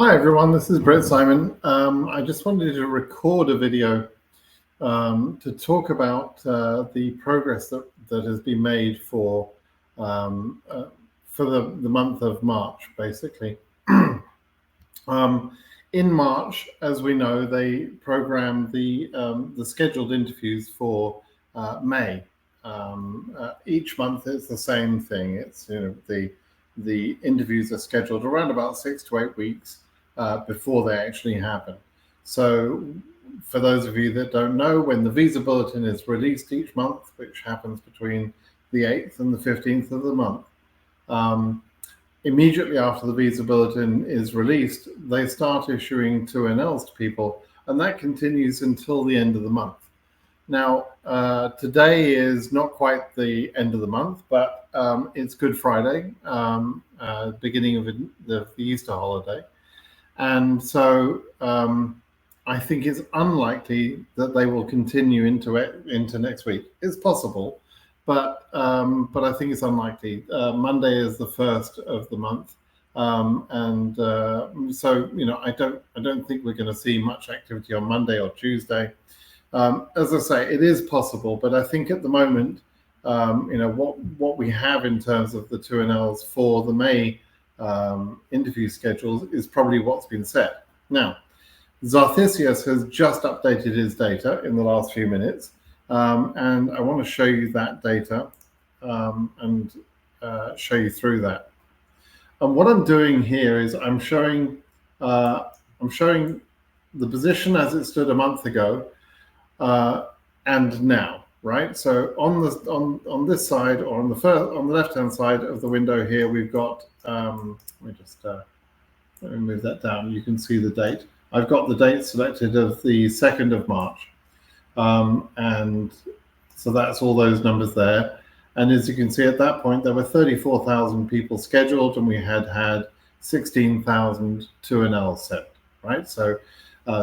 Hi everyone, this is BritSimon. I just wanted to record a video to talk about the progress that has been made um, uh, for the month of March, basically. In March, as we know, they programmed the scheduled interviews for May. Each month it's the same thing. It's the interviews are scheduled around about 6 to 8 weeks before they actually happen. So, for those of you that don't know, when the visa bulletin is released each month, which happens between the 8th and the 15th of the month, um, immediately after the visa bulletin is released, they start issuing 2NLs to people, and that continues until the end of the month. Now, today is not quite the end of the month, but it's Good Friday, beginning of the Easter holiday. And so I think it's unlikely that they will continue into next week. It's possible, but I think it's unlikely. Monday is the first of the month, and so I don't think we're going to see much activity on Monday or Tuesday. As I say, it is possible, but I think at the moment, what we have in terms of the 2NLs for the May interview schedules is probably what's been set. Now, Zarthisius has just updated his data in the last few minutes, and I want to show you that data and show you through that. And what I'm doing here is I'm showing the position as it stood a month ago and now, right? So on this side, or on the left hand side of the window here, we've got let me move that down. You can see the date. I've got the date selected of the 2nd of March, and so that's all those numbers there. And as you can see, at that point there were 34,000 people scheduled, and we had 16,000 2NLs set, right? So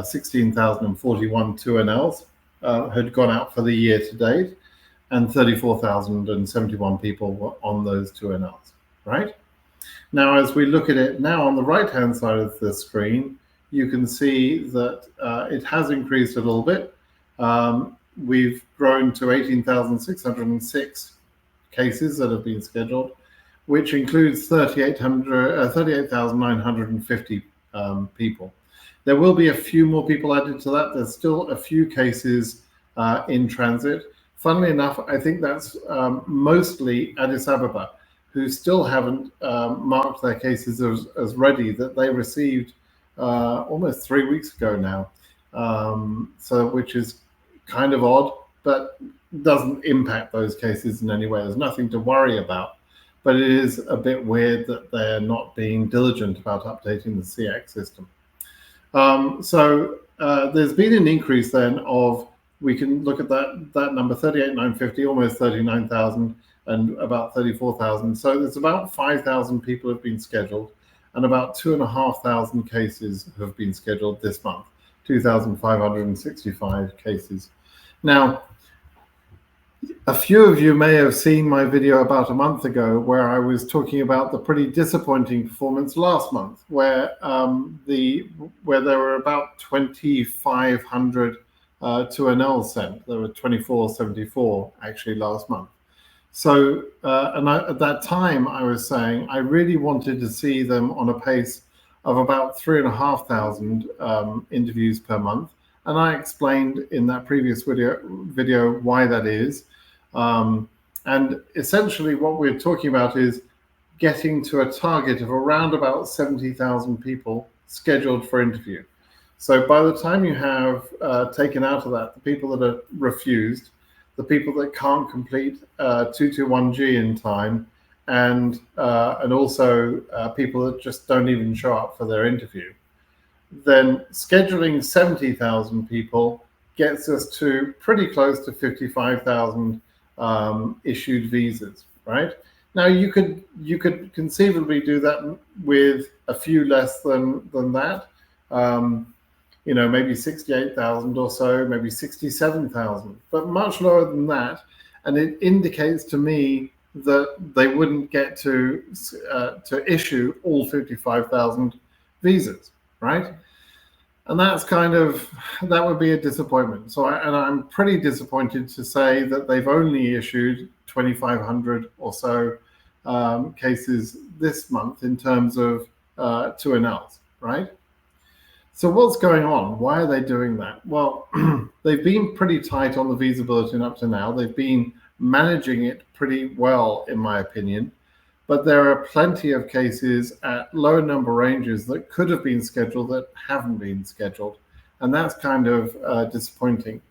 16,041 2NLs had gone out for the year to date, and 34,071 people were on those 2NLs, right? Now, as we look at it now on the right-hand side of the screen, you can see that it has increased a little bit. We've grown to 18,606 cases that have been scheduled, which includes 38,950 people. There will be a few more people added to that. There's still a few cases in transit. Funnily enough, I think that's mostly Addis Ababa, who still haven't marked their cases as ready, that they received almost 3 weeks ago now. So which is kind of odd, but doesn't impact those cases in any way. There's nothing to worry about. But it is a bit weird that they're not being diligent about updating the CX system. So there's been an increase then of, we can look at that number, 38,950, almost 39,000, and about 34,000. So there's about 5,000 people have been scheduled, and about 2,500 cases have been scheduled this month, 2,565 cases. Now, a few of you may have seen my video about a month ago where I was talking about the pretty disappointing performance last month, where there were about 2,500 2NLs sent. There were 2,474 actually last month. So, at that time, I was saying I really wanted to see them on a pace of about 3,500 interviews per month, and I explained in that previous video why that is. And essentially, what we're talking about is getting to a target of around about 70,000 people scheduled for interview. So, by the time you have taken out of that the people that are refused, the people that can't complete 221G in time, and also people that just don't even show up for their interview, then scheduling 70,000 people gets us to pretty close to 55,000 issued visas, right? Now, you could conceivably do that with a few less than that. Maybe 68,000 or so, maybe 67,000, but much lower than that. And it indicates to me that they wouldn't get to issue all 55,000 visas. right? And that would be a disappointment. So I'm pretty disappointed to say that they've only issued 2,500 or so cases this month in terms of 2NLs, right? So what's going on? Why are they doing that? Well, they've been pretty tight on the visa bulletin up to now. They've been managing it pretty well, in my opinion. But there are plenty of cases at low number ranges that could have been scheduled that haven't been scheduled. And that's kind of disappointing.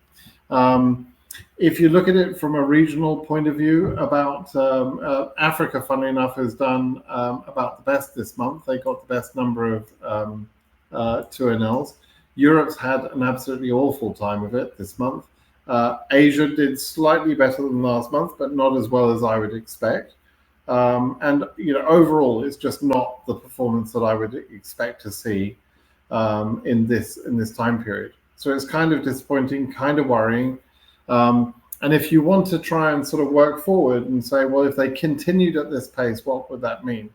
If you look at it from a regional point of view, about Africa, funnily enough, has done about the best this month. They got the best number of 2NLs. Europe's had an absolutely awful time of it this month. Asia did slightly better than last month, but not as well as I would expect. And overall, it's just not the performance that I would expect to see in this time period. So it's kind of disappointing, kind of worrying. And if you want to try and sort of work forward and say, well, if they continued at this pace, what would that mean?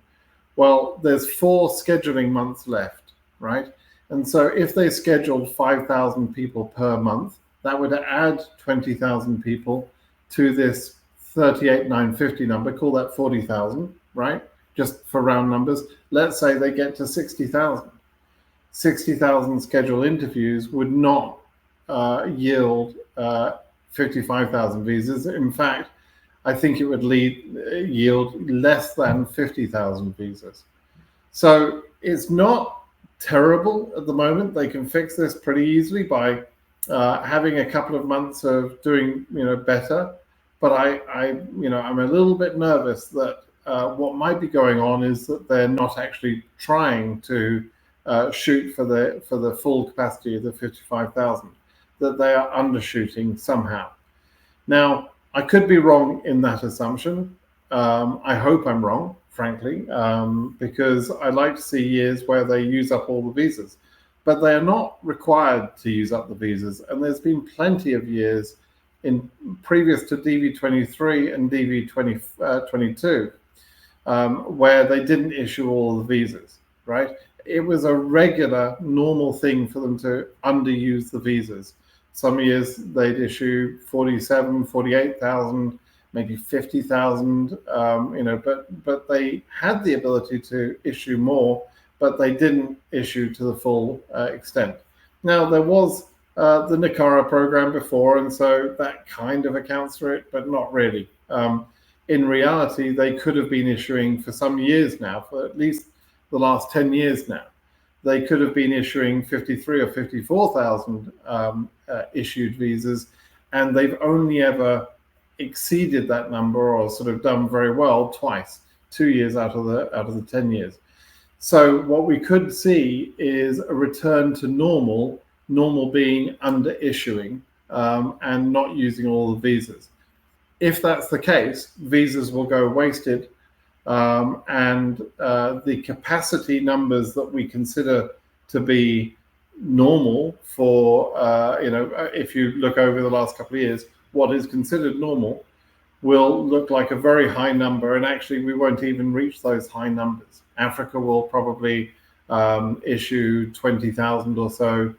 Well, there's 4 scheduling months left, right? And so if they scheduled 5,000 people per month, that would add 20,000 people to this 38,950 number, call that 40,000, right? Just for round numbers. Let's say they get to 60,000. 60,000 scheduled interviews would not yield 55,000 visas. In fact, I think it would yield less than 50,000 visas. So it's not terrible at the moment. They can fix this pretty easily by having a couple of months of doing better. But I'm a little bit nervous that what might be going on is that they're not actually trying to shoot for the full capacity of the 55,000, that they are undershooting somehow. Now, I could be wrong in that assumption. I hope I'm wrong, frankly, because I like to see years where they use up all the visas. But they are not required to use up the visas. And there's been plenty of years in previous to DV23 and DV22 where they didn't issue all the visas, right? It was a regular, normal thing for them to underuse the visas. Some years they'd issue 47, 48,000, maybe 50,000, but they had the ability to issue more, but they didn't issue to the full extent. Now, there was the NICARA program before, and so that kind of accounts for it, but not really. In reality, they could have been issuing for some years now, for at least the last 10 years now. They could have been issuing 53 or 54,000 issued visas, and they've only ever exceeded that number or sort of done very well twice, 2 years out of the 10 years. So what we could see is a return to normal being under issuing and not using all the visas. If that's the case, visas will go wasted, and the capacity numbers that we consider to be normal for, if you look over the last couple of years, what is considered normal will look like a very high number, and actually we won't even reach those high numbers. Africa will probably issue 20,000 or so.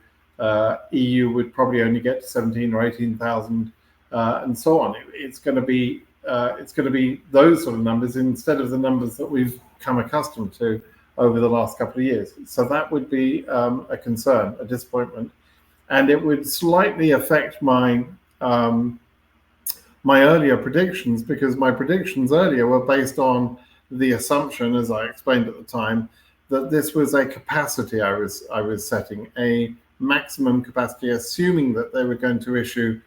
EU would probably only get to 17 or 18,000, and so on. It's going to be those sort of numbers instead of the numbers that we've come accustomed to over the last couple of years. So that would be a concern, a disappointment, and it would slightly affect my earlier predictions, because my predictions earlier were based on the assumption, as I explained at the time, that this was a capacity I was setting, a maximum capacity, assuming that they were going to issue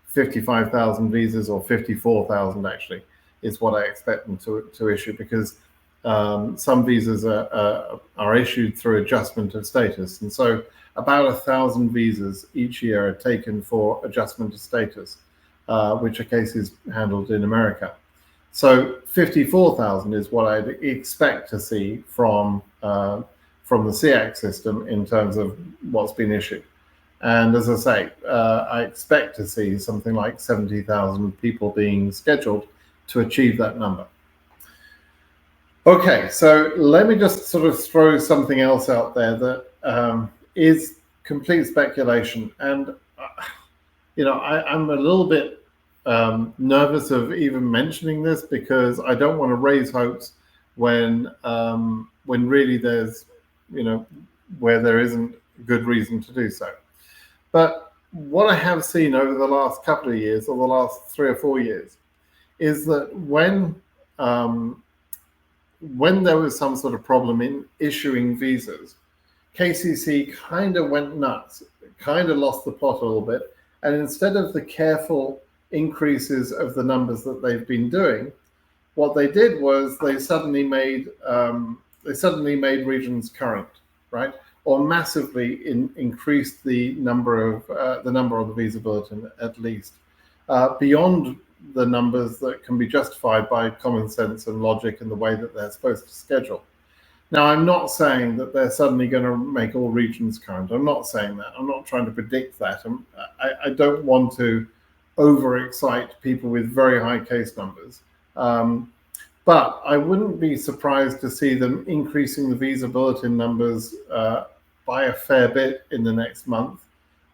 55,000 visas, or 54,000 actually is what I expect them to issue, because some visas are issued through adjustment of status, and so about 1,000 visas each year are taken for adjustment of status, which are cases handled in America. So 54,000 is what I'd expect to see from the SEAC system in terms of what's been issued. And as I say, I expect to see something like 70,000 people being scheduled to achieve that number. Okay, so let me just sort of throw something else out there that is complete speculation. And I'm a little bit nervous of even mentioning this because I don't want to raise hopes when really there's where there isn't good reason to do so. But what I have seen over the last couple of years, or the last 3 or 4 years, is that when there was some sort of problem in issuing visas, KCC kind of went nuts, kind of lost the plot a little bit, and instead of the careful increases of the numbers that they've been doing, what they did was they suddenly made regions current, right? Or massively increased the number of the visa bulletin, at least beyond the numbers that can be justified by common sense and logic and the way that they're supposed to schedule. Now, I'm not saying that they're suddenly going to make all regions current. I'm not saying that. I'm not trying to predict that. I don't want to overexcite people with very high case numbers. But I wouldn't be surprised to see them increasing the visa bulletin numbers by a fair bit in the next month.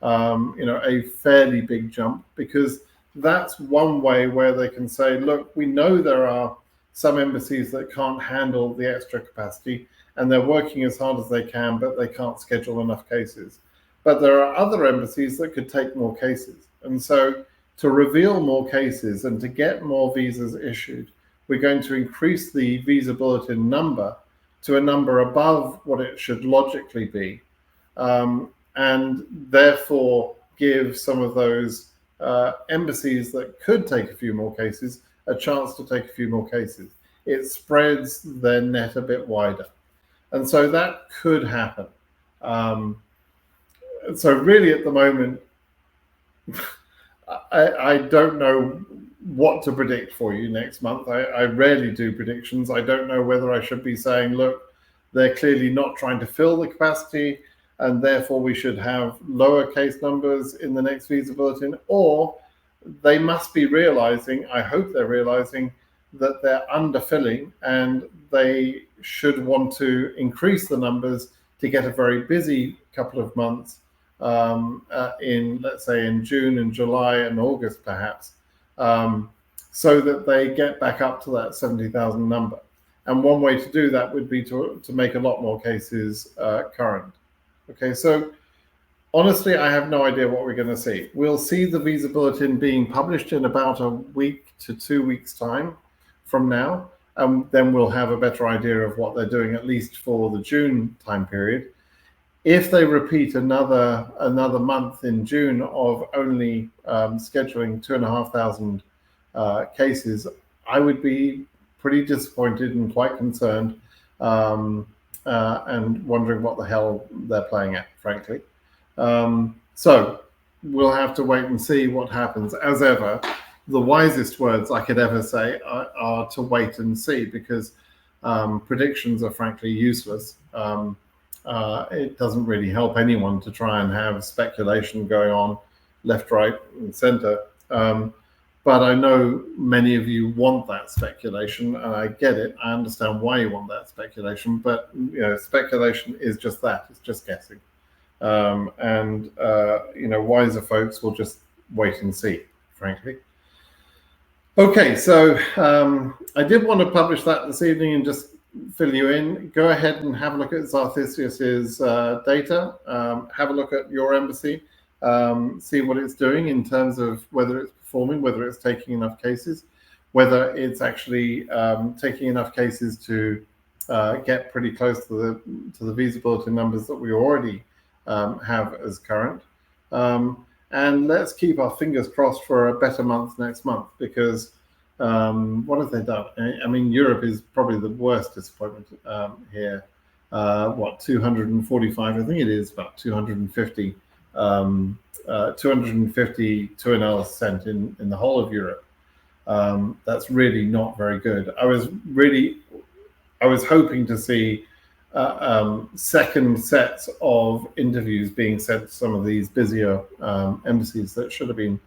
A fairly big jump, because that's one way where they can say, look, we know there are some embassies that can't handle the extra capacity and they're working as hard as they can, but they can't schedule enough cases. But there are other embassies that could take more cases. And so to reveal more cases and to get more visas issued, we're going to increase the visa bulletin number to a number above what it should logically be, and therefore give some of those embassies that could take a few more cases a chance to take a few more cases. It spreads their net a bit wider. And so that could happen. So really at the moment, I don't know what to predict for you next month. I rarely do predictions. I don't know whether I should be saying, look, they're clearly not trying to fill the capacity, and therefore we should have lower case numbers in the next visa bulletin, or they must be realizing, I hope they're realizing, that they're underfilling and they should want to increase the numbers to get a very busy couple of months in, let's say, in June and July and August perhaps, so that they get back up to that 70,000 number. And one way to do that would be to make a lot more cases current. Okay, so honestly, I have no idea what we're going to see. We'll see the visa bulletin being published in about a week to 2 weeks' time from now. Then we'll have a better idea of what they're doing, at least for the June time period. If they repeat another month in June of only scheduling 2,500 cases, I would be pretty disappointed and quite concerned, and wondering what the hell they're playing at, frankly. So we'll have to wait and see what happens. As ever, the wisest words I could ever say are to wait and see, because predictions are frankly useless. It doesn't really help anyone to try and have speculation going on left, right, and center. But I know many of you want that speculation, and I get it. I understand why you want that speculation, but speculation is just that. It's just guessing. Wiser folks will just wait and see, frankly. Okay, so I did want to publish that this evening and just fill you in. Go ahead and have a look at Zarthisius's data. Have a look at your embassy. See what it's doing in terms of whether it's performing, whether it's taking enough cases, whether it's actually taking enough cases to get pretty close to the visa bulletin numbers that we already have as current. And let's keep our fingers crossed for a better month next month, because what have they done? I mean, Europe is probably the worst disappointment here. 245? I think it is about 250. 250 2.5% in the whole of Europe. That's really not very good. I was hoping to see second sets of interviews being sent to some of these busier embassies that should have been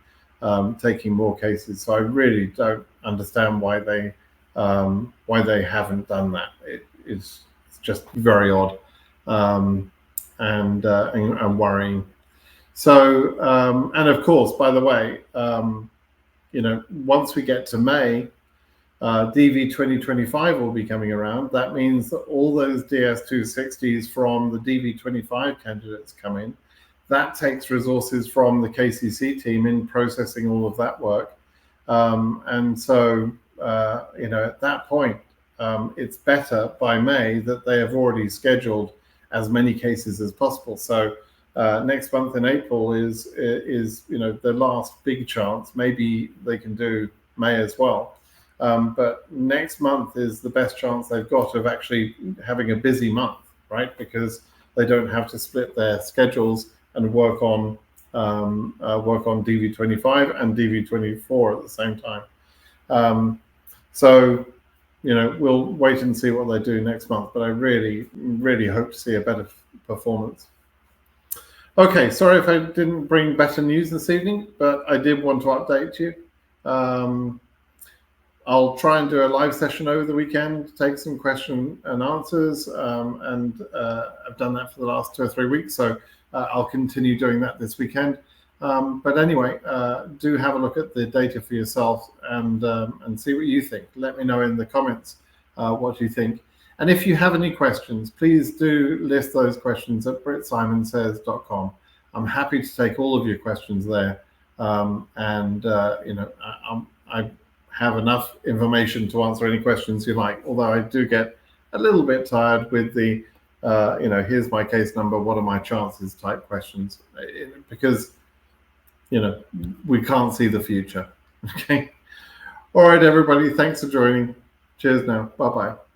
taking more cases. So I really don't understand why they haven't done that. It's just very odd. and worrying. So, and of course, by the way, once we get to May, DV 2025 will be coming around. That means that all those DS260s from the DV 25 candidates come in. That takes resources from the KCC team in processing all of that work. And so, at that point, it's better by May that they have already scheduled as many cases as possible. So next month in April is the last big chance. Maybe they can do May as well. But next month is the best chance they've got of actually having a busy month, right? Because they don't have to split their schedules and work on DV25 and DV24 at the same time. So we'll wait and see what they do next month. But I really, really hope to see a better performance. Okay, sorry if I didn't bring better news this evening, but I did want to update you. I'll try and do a live session over the weekend, take some question and answers, and I've done that for the last 2 or 3 weeks, so I'll continue doing that this weekend. But anyway, do have a look at the data for yourself and see what you think. Let me know in the comments what you think. And if you have any questions, please do list those questions at BritSimonSays.com. I'm happy to take all of your questions there. I have enough information to answer any questions you like, although I do get a little bit tired with the, here's my case number, what are my chances type questions, because, we can't see the future. Okay. All right, everybody. Thanks for joining. Cheers now. Bye-bye.